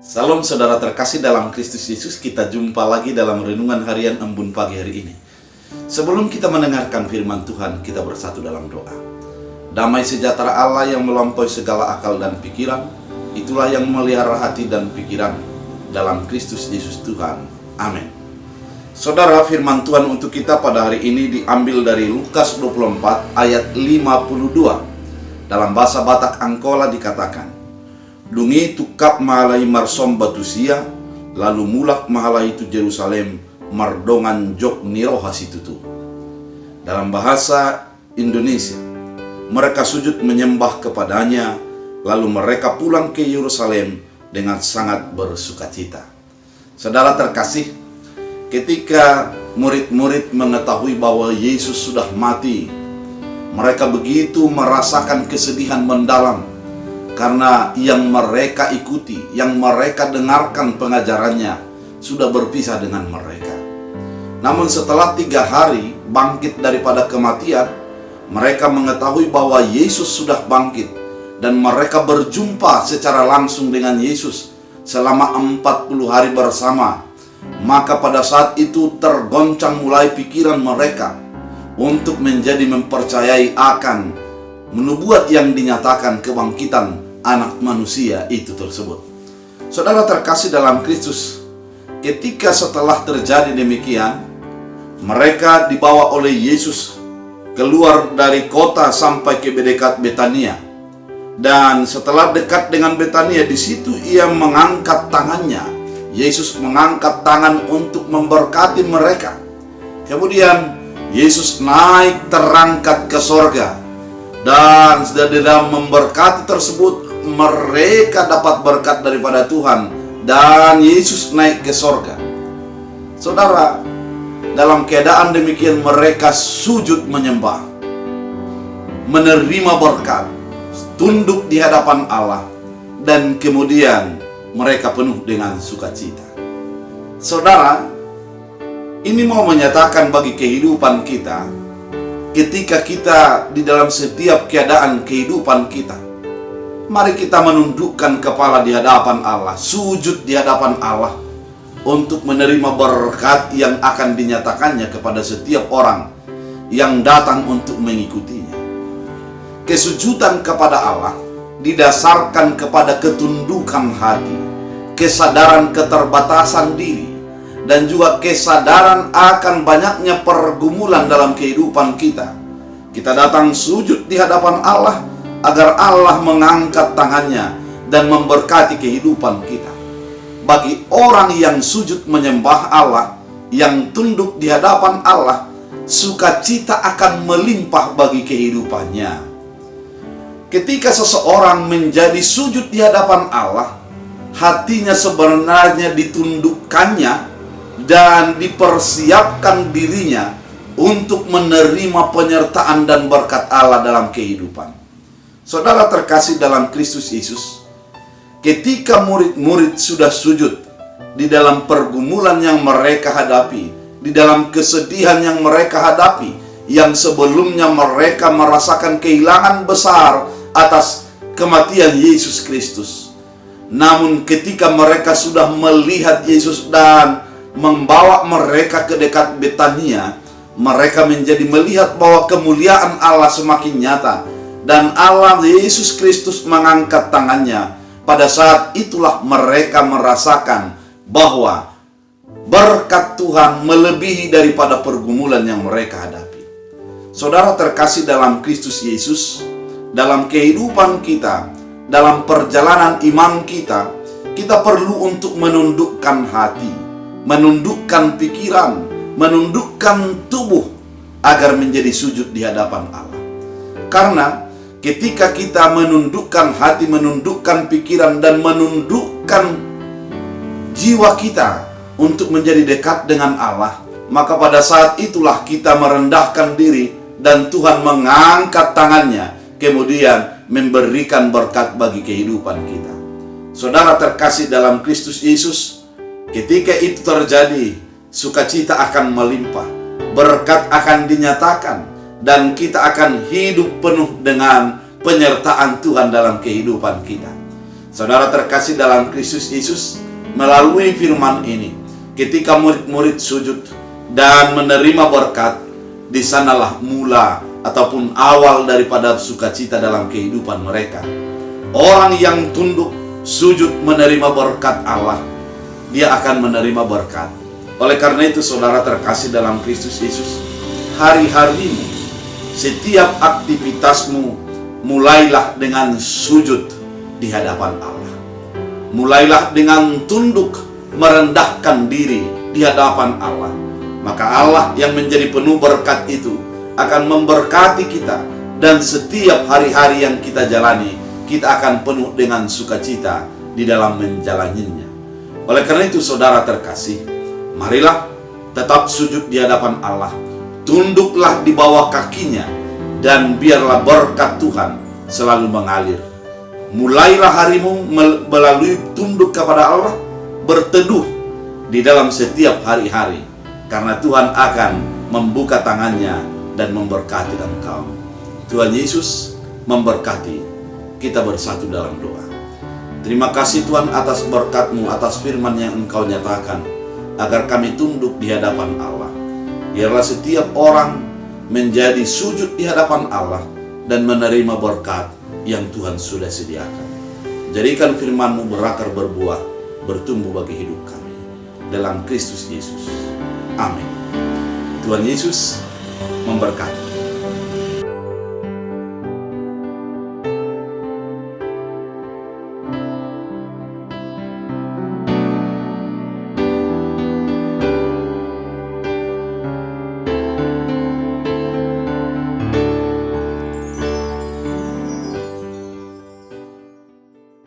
Salam saudara terkasih dalam Kristus Yesus, kita jumpa lagi dalam renungan harian Embun pagi hari ini. Sebelum kita mendengarkan firman Tuhan, kita bersatu dalam doa. Damai sejahtera Allah yang melampaui segala akal dan pikiran, itulah yang memelihara hati dan pikiran dalam Kristus Yesus Tuhan. Amin. Saudara, firman Tuhan untuk kita pada hari ini diambil dari Lukas 24 ayat 52. Dalam bahasa Batak Angkola dikatakan, "Dungi tukap mahalai marsom batusia, lalu mulak mahalai itu Yerusalem, mardongan jok nirohas itu tuh." Dalam bahasa Indonesia, mereka sujud menyembah kepadanya, lalu mereka pulang ke Yerusalem dengan sangat bersukacita. Saudara terkasih, ketika murid-murid mengetahui bahwa Yesus sudah mati, mereka begitu merasakan kesedihan mendalam, karena yang mereka ikuti, yang mereka dengarkan pengajarannya sudah berpisah dengan mereka. Namun setelah 3 hari bangkit daripada kematian, mereka mengetahui bahwa Yesus sudah bangkit, dan mereka berjumpa secara langsung dengan Yesus selama 40 hari bersama. Maka pada saat itu tergoncang mulai pikiran mereka untuk menjadi mempercayai akan nubuat yang dinyatakan kebangkitan anak manusia itu tersebut. Saudara terkasih dalam Kristus, ketika setelah terjadi demikian, mereka dibawa oleh Yesus keluar dari kota sampai ke dekat Betania. Dan setelah dekat dengan Betania, di situ ia mengangkat tangannya. Yesus mengangkat tangan untuk memberkati mereka. Kemudian Yesus naik terangkat ke sorga. Dan di dalam memberkati tersebut, mereka dapat berkat daripada Tuhan, dan Yesus naik ke sorga. Saudara, dalam keadaan demikian mereka sujud menyembah, menerima berkat, tunduk di hadapan Allah, dan kemudian mereka penuh dengan sukacita. Saudara, ini mau menyatakan bagi kehidupan kita, ketika kita di dalam setiap keadaan kehidupan kita, mari kita menundukkan kepala di hadapan Allah, sujud di hadapan Allah, untuk menerima berkat yang akan dinyatakannya kepada setiap orang yang datang untuk mengikutinya. Kesujudan kepada Allah didasarkan kepada ketundukan hati, kesadaran keterbatasan diri, dan juga kesadaran akan banyaknya pergumulan dalam kehidupan kita. Kita datang sujud di hadapan Allah agar Allah mengangkat tangannya dan memberkati kehidupan kita. Bagi orang yang sujud menyembah Allah, yang tunduk di hadapan Allah, sukacita akan melimpah bagi kehidupannya. Ketika seseorang menjadi sujud di hadapan Allah, hatinya sebenarnya ditundukkannya dan dipersiapkan dirinya untuk menerima penyertaan dan berkat Allah dalam kehidupan. Saudara terkasih dalam Kristus Yesus, ketika murid-murid sudah sujud di dalam pergumulan yang mereka hadapi, di dalam kesedihan yang mereka hadapi, yang sebelumnya mereka merasakan kehilangan besar atas kematian Yesus Kristus. Namun ketika mereka sudah melihat Yesus dan membawa mereka ke dekat Betania, mereka menjadi melihat bahwa kemuliaan Allah semakin nyata, dan Allah Yesus Kristus mengangkat tangannya. Pada saat itulah mereka merasakan bahwa berkat Tuhan melebihi daripada pergumulan yang mereka hadapi. Saudara terkasih dalam Kristus Yesus, dalam kehidupan kita, dalam perjalanan iman kita, kita perlu untuk menundukkan hati, menundukkan pikiran, menundukkan tubuh agar menjadi sujud di hadapan Allah. Karena ketika kita menundukkan hati, menundukkan pikiran, dan menundukkan jiwa kita untuk menjadi dekat dengan Allah, maka pada saat itulah kita merendahkan diri dan Tuhan mengangkat tangannya, kemudian memberikan berkat bagi kehidupan kita. Saudara terkasih dalam Kristus Yesus, ketika itu terjadi, sukacita akan melimpah, berkat akan dinyatakan, dan kita akan hidup penuh dengan penyertaan Tuhan dalam kehidupan kita. Saudara terkasih dalam Kristus Yesus, melalui firman ini, ketika murid-murid sujud dan menerima berkat, di sanalah mula ataupun awal daripada sukacita dalam kehidupan mereka. Orang yang tunduk, sujud, menerima berkat Allah, dia akan menerima berkat. Oleh karena itu, saudara terkasih dalam Kristus Yesus, hari-harimu, setiap aktivitasmu, mulailah dengan sujud di hadapan Allah. Mulailah dengan tunduk, merendahkan diri di hadapan Allah. Maka Allah yang menjadi penuh berkat itu akan memberkati kita, dan setiap hari-hari yang kita jalani, kita akan penuh dengan sukacita di dalam menjalaninya. Oleh karena itu, saudara terkasih, marilah tetap sujud di hadapan Allah, tunduklah di bawah kakinya, dan biarlah berkat Tuhan selalu mengalir. Mulailah harimu melalui tunduk kepada Allah, berteduh di dalam setiap hari-hari, karena Tuhan akan membuka tangannya dan memberkati engkau. Tuhan Yesus memberkati. Kita bersatu dalam doa. Terima kasih Tuhan atas berkat-Mu, atas firman yang Engkau nyatakan, agar kami tunduk di hadapan Allah. Biarlah setiap orang menjadi sujud di hadapan Allah dan menerima berkat yang Tuhan sudah sediakan. Jadikan firman-Mu berakar, berbuah, bertumbuh bagi hidup kami. Dalam Kristus Yesus. Amin. Tuhan Yesus memberkati.